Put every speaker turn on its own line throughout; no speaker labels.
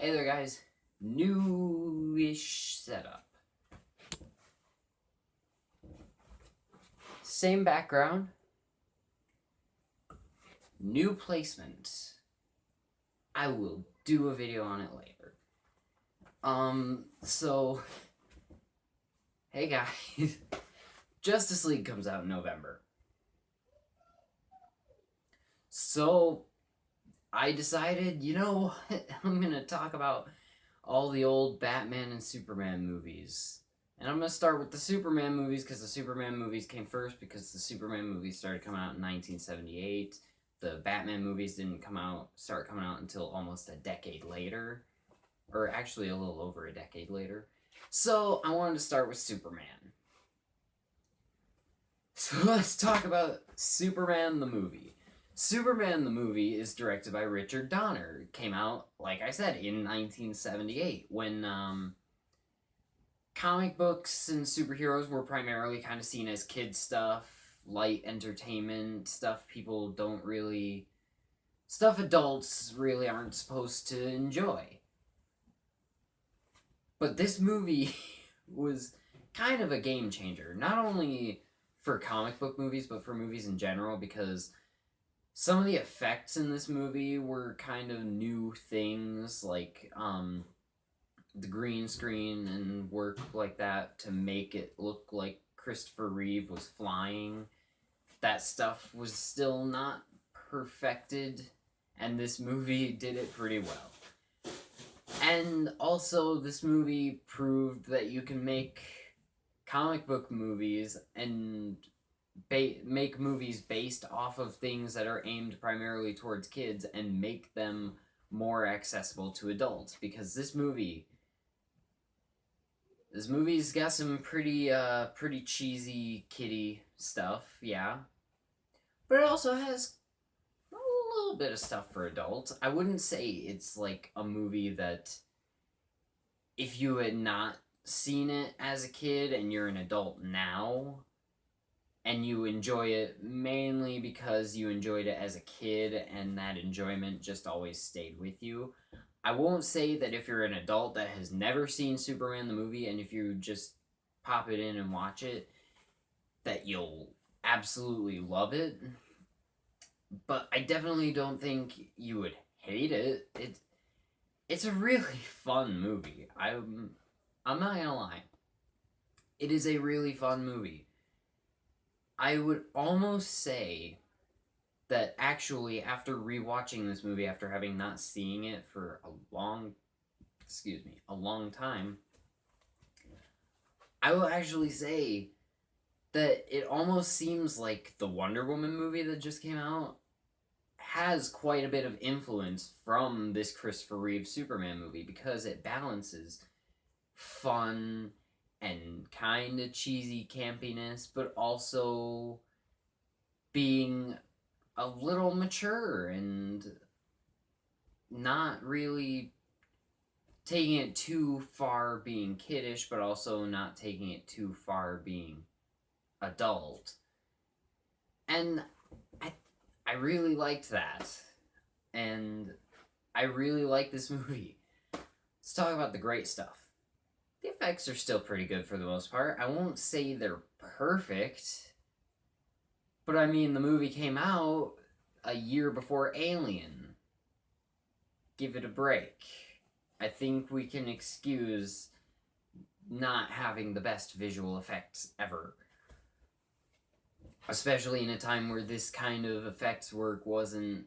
Hey there, guys. Newish setup. Same background. New placement. I will do a video on it later. So, hey guys. Justice League comes out in November. So, I decided, I'm gonna talk about all the old Batman and Superman movies. And I'm going to start with the Superman movies because the Superman movies came first because the Superman movies started coming out in 1978. The Batman movies didn't start coming out until almost a decade later. Or actually a little over a decade later. So I wanted to start with Superman. So let's talk about Superman the movie. Superman the movie is directed by Richard Donner. It came out, like I said, in 1978 when comic books and superheroes were primarily kind of seen as kid stuff, light entertainment, stuff stuff adults really aren't supposed to enjoy. But this movie was kind of a game changer, not only for comic book movies, but for movies in general, because some of the effects in this movie were kind of new things, like, the green screen and work like that to make it look like Christopher Reeve was flying. That stuff was still not perfected, and this movie did it pretty well. And also, this movie proved that you can make comic book movies and make movies based off of things that are aimed primarily towards kids and make them more accessible to adults, because this movie's got some pretty cheesy kiddie stuff, yeah. But it also has a little bit of stuff for adults. I wouldn't say it's like a movie that if you had not seen it as a kid and you're an adult now and you enjoy it mainly because you enjoyed it as a kid and that enjoyment just always stayed with you. I won't say that if you're an adult that has never seen Superman the movie and if you just pop it in and watch it, that you'll absolutely love it. But I definitely don't think you would hate it. It's a really fun movie. I'm not gonna lie. It is a really fun movie. I would almost say that actually after rewatching this movie after having not seen it for a long time, I will actually say that it almost seems like the Wonder Woman movie that just came out has quite a bit of influence from this Christopher Reeve Superman movie because it balances fun and kind of cheesy campiness, but also being a little mature and not really taking it too far being kiddish, but also not taking it too far being adult. And I really liked that. And I really like this movie. Let's talk about the great stuff. The effects are still pretty good for the most part. I won't say they're perfect, but I mean, the movie came out a year before Alien. Give it a break. I think we can excuse not having the best visual effects ever. Especially in a time where this kind of effects work wasn't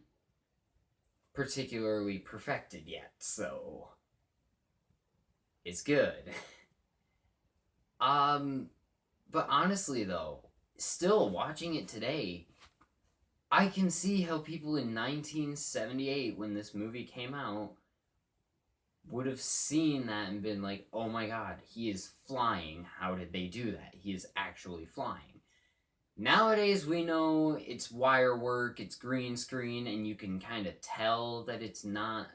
particularly perfected yet, so it's good. But honestly though, still watching it today, I can see how people in 1978, when this movie came out, would have seen that and been like, oh my god, he is flying. How did they do that? He is actually flying. Nowadays, we know it's wire work, it's green screen, and you can kind of tell that it's not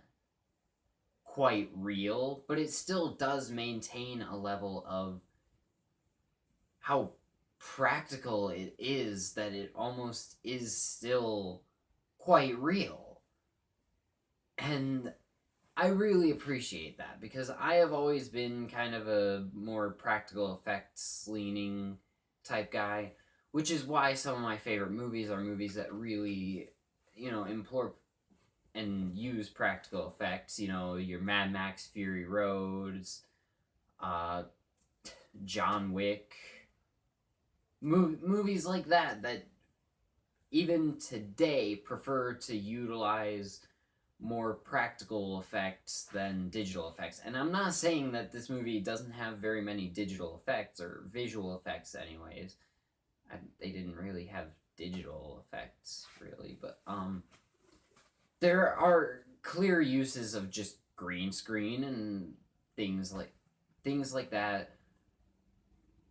quite real, but it still does maintain a level of how practical it is that it almost is still quite real. And I really appreciate that because I have always been kind of a more practical effects leaning type guy, which is why some of my favorite movies are movies that really, implore and use practical effects. Your Mad Max Fury Roads, uh, John Wick, movies like that even today prefer to utilize more practical effects than digital effects. And I'm not saying that this movie doesn't have very many digital effects or visual effects, anyways. They didn't really have digital effects, really, but there are clear uses of just green screen and things like that.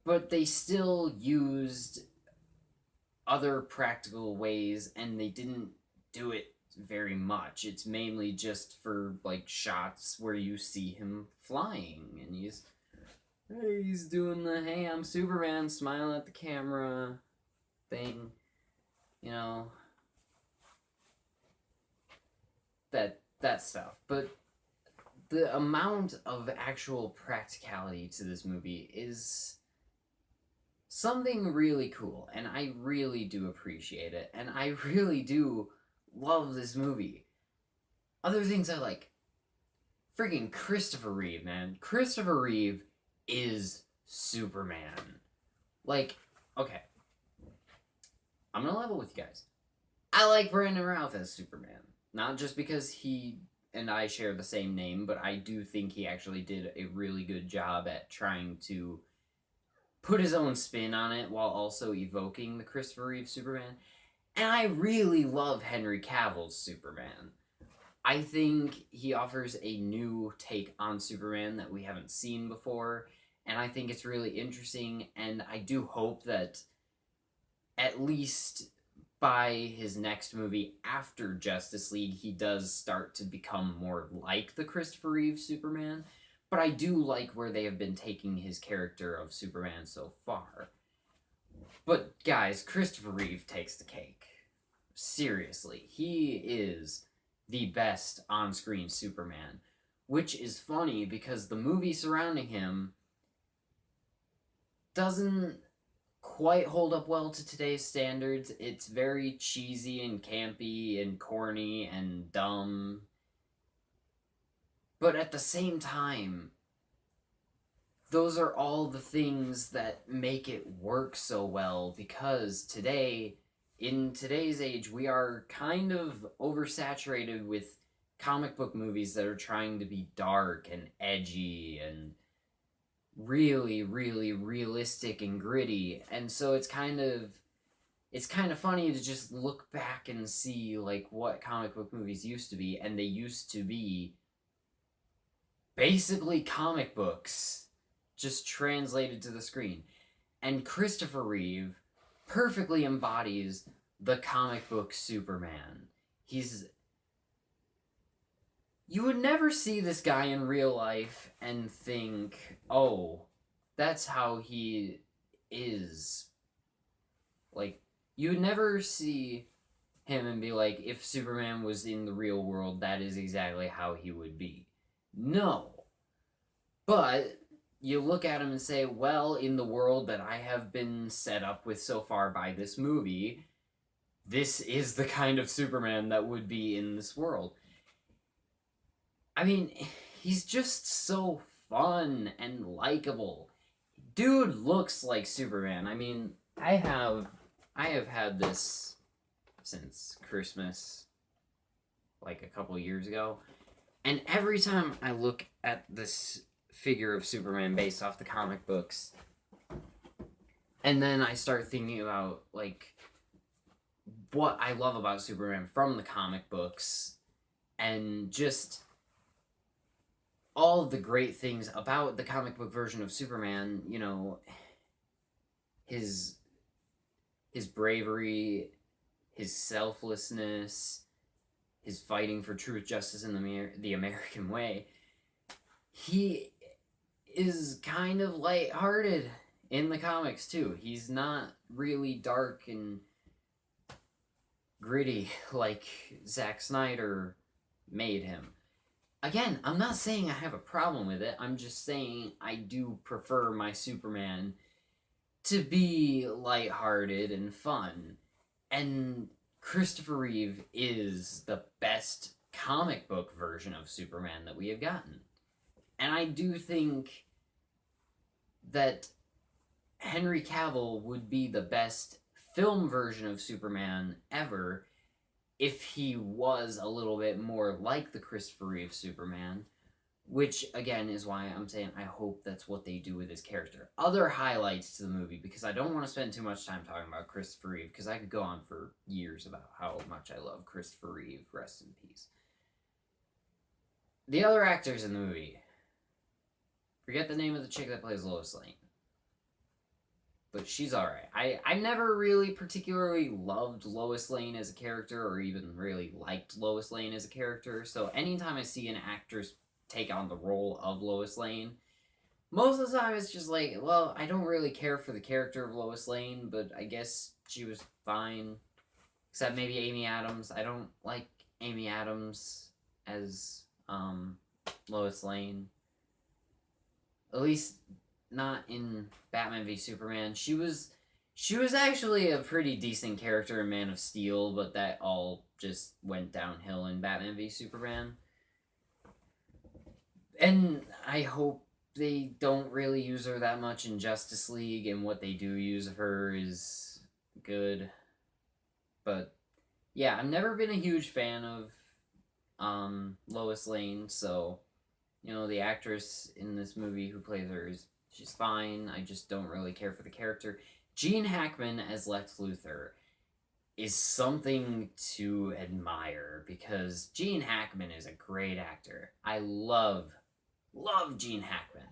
But they still used other practical ways, and they didn't do it very much. It's mainly just for like shots where you see him flying and he's doing the "Hey, I'm Superman," smile at the camera thing, you know, that stuff. But the amount of actual practicality to this movie is something really cool, and I really do appreciate it, and I really do love this movie. Other things I like, freaking Christopher Reeve, man. Christopher Reeve is Superman. Like, okay, I'm gonna level with you guys. I like Brandon Routh as Superman. Not just because he and I share the same name, but I do think he actually did a really good job at trying to put his own spin on it while also evoking the Christopher Reeve Superman. And I really love Henry Cavill's Superman. I think he offers a new take on Superman that we haven't seen before, and I think it's really interesting, and I do hope that at least by his next movie after Justice League, he does start to become more like the Christopher Reeve Superman. But I do like where they have been taking his character of Superman so far. But guys, Christopher Reeve takes the cake. Seriously, he is the best on-screen Superman. Which is funny because the movie surrounding him doesn't quite hold up well to today's standards. It's very cheesy and campy and corny and dumb. But at the same time, those are all the things that make it work so well, because in today's age, we are kind of oversaturated with comic book movies that are trying to be dark and edgy and really, really realistic and gritty. And so it's kind of funny to just look back and see like what comic book movies used to be, and they used to be basically comic books just translated to the screen. And Christopher Reeve perfectly embodies the comic book Superman. You would never see this guy in real life and think, "Oh, that's how he is." Like, you would never see him and be like, if Superman was in the real world, that is exactly how he would be. No. But you look at him and say, well, in the world that I have been set up with so far by this movie, this is the kind of Superman that would be in this world. I mean, he's just so fun and likable. Dude looks like Superman. I mean, I have had this since Christmas, like a couple years ago, and every time I look at this figure of Superman based off the comic books, and then I start thinking about like what I love about Superman from the comic books, and just all of the great things about the comic book version of Superman, his bravery, his selflessness, his fighting for truth, justice, and the American way. He is kind of lighthearted in the comics too. He's not really dark and gritty like Zack Snyder made him. Again, I'm not saying I have a problem with it. I'm just saying I do prefer my Superman to be lighthearted and fun. And Christopher Reeve is the best comic book version of Superman that we have gotten. And I do think that Henry Cavill would be the best film version of Superman ever if he was a little bit more like the Christopher Reeve Superman, which again is why I'm saying I hope that's what they do with his character. Other highlights to the movie, because I don't want to spend too much time talking about Christopher Reeve, because I could go on for years about how much I love Christopher Reeve. Rest in peace. The other actors in the movie. Forget the name of the chick that plays Lois Lane. But she's alright. I never really particularly loved Lois Lane as a character, or even really liked Lois Lane as a character, so anytime I see an actress take on the role of Lois Lane, most of the time it's just like, well, I don't really care for the character of Lois Lane, but I guess she was fine. Except maybe Amy Adams. I don't like Amy Adams as Lois Lane. At least not in Batman v Superman. She was actually a pretty decent character in Man of Steel, but that all just went downhill in Batman v Superman. And I hope they don't really use her that much in Justice League, and what they do use of her is good. But yeah, I've never been a huge fan of Lois Lane, so the actress in this movie who plays her she's fine. I just don't really care for the character. Gene Hackman as Lex Luthor is something to admire, because Gene Hackman is a great actor. I love Gene Hackman.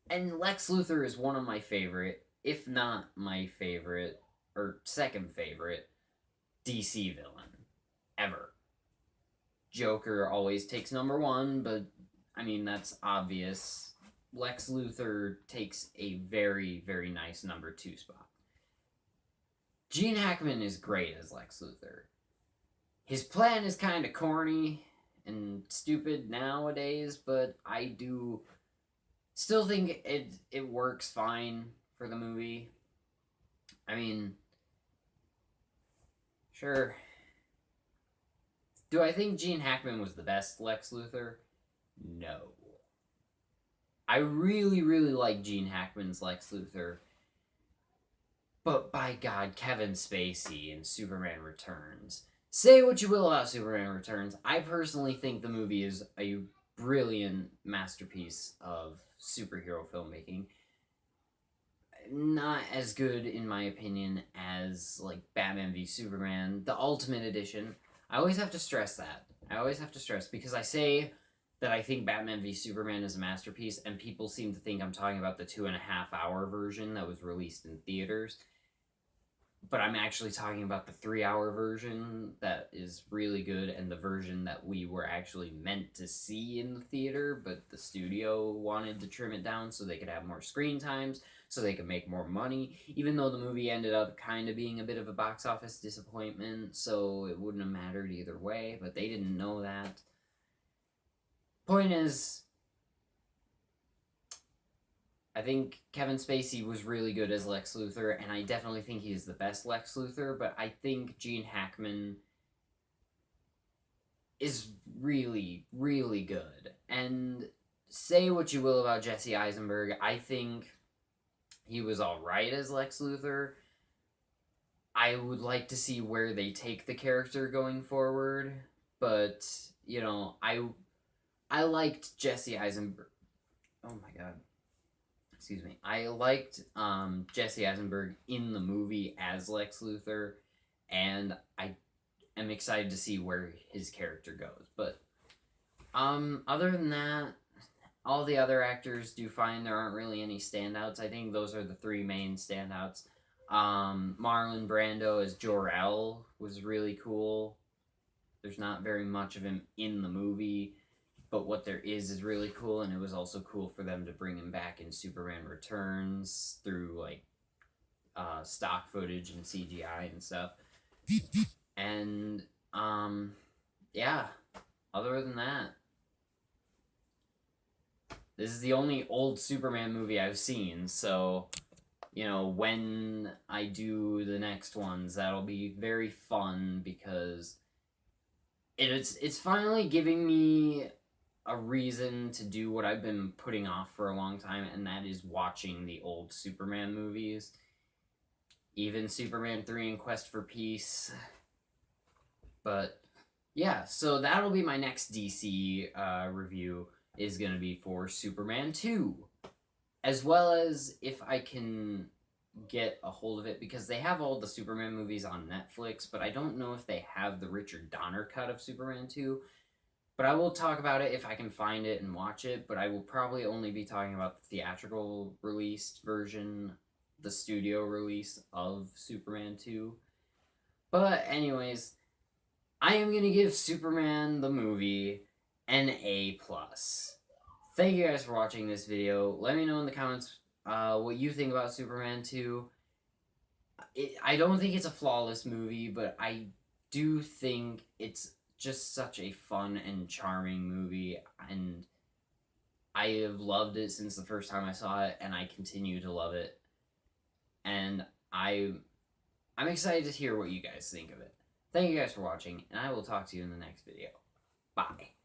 And Lex Luthor is one of my favorite, if not my favorite, or second favorite, DC villain ever. Joker always takes number one, but I mean, that's obvious. Lex Luthor takes a very, very nice number two spot. Gene Hackman is great as Lex Luthor. His plan is kind of corny and stupid nowadays, but I do still think it works fine for the movie. I mean, sure. Do I think Gene Hackman was the best Lex Luthor? No. I really, really like Gene Hackman's Lex Luthor. But by God, Kevin Spacey in Superman Returns. Say what you will about Superman Returns. I personally think the movie is a brilliant masterpiece of superhero filmmaking. Not as good, in my opinion, as like Batman v Superman, the Ultimate Edition. I always have to stress that. Because I say that I think Batman v Superman is a masterpiece, and people seem to think I'm talking about the 2.5 hour version that was released in theaters. But I'm actually talking about the 3 hour version that is really good, and the version that we were actually meant to see in the theater, but the studio wanted to trim it down so they could have more screen times, so they could make more money, even though the movie ended up kind of being a bit of a box office disappointment, so it wouldn't have mattered either way, but they didn't know that. Point is, I think Kevin Spacey was really good as Lex Luthor, and I definitely think he's the best Lex Luthor, but I think Gene Hackman is really, really good. And say what you will about Jesse Eisenberg, I think he was alright as Lex Luthor. I would like to see where they take the character going forward, but, I liked Jesse Eisenberg. Oh my god. Excuse me. I liked Jesse Eisenberg in the movie as Lex Luthor, and I am excited to see where his character goes. But other than that, all the other actors do fine. There aren't really any standouts. I think those are the three main standouts. Marlon Brando as Jor-El was really cool. There's not very much of him in the movie, but what there is really cool, and it was also cool for them to bring him back in Superman Returns through like stock footage and CGI and stuff. And yeah, other than that, This is the only old Superman movie I've seen, so you know, when I do the next ones, that'll be very fun because it's finally giving me a reason to do what I've been putting off for a long time, and that is watching the old Superman movies. Even Superman 3 and Quest for Peace. But yeah, so that'll be my next DC review, is going to be for Superman 2. As well as if I can get a hold of it, because they have all the Superman movies on Netflix, but I don't know if they have the Richard Donner cut of Superman 2. But I will talk about it if I can find it and watch it, but I will probably only be talking about the theatrical released version, the studio release of Superman 2. But anyways, I am going to give Superman the movie an A+. Thank you guys for watching this video. Let me know in the comments what you think about Superman 2. I don't think it's a flawless movie, but I do think it's just such a fun and charming movie, and I have loved it since the first time I saw it, and I continue to love it. And I'm excited to hear what you guys think of it. Thank you guys for watching, and I will talk to you in the next video. Bye.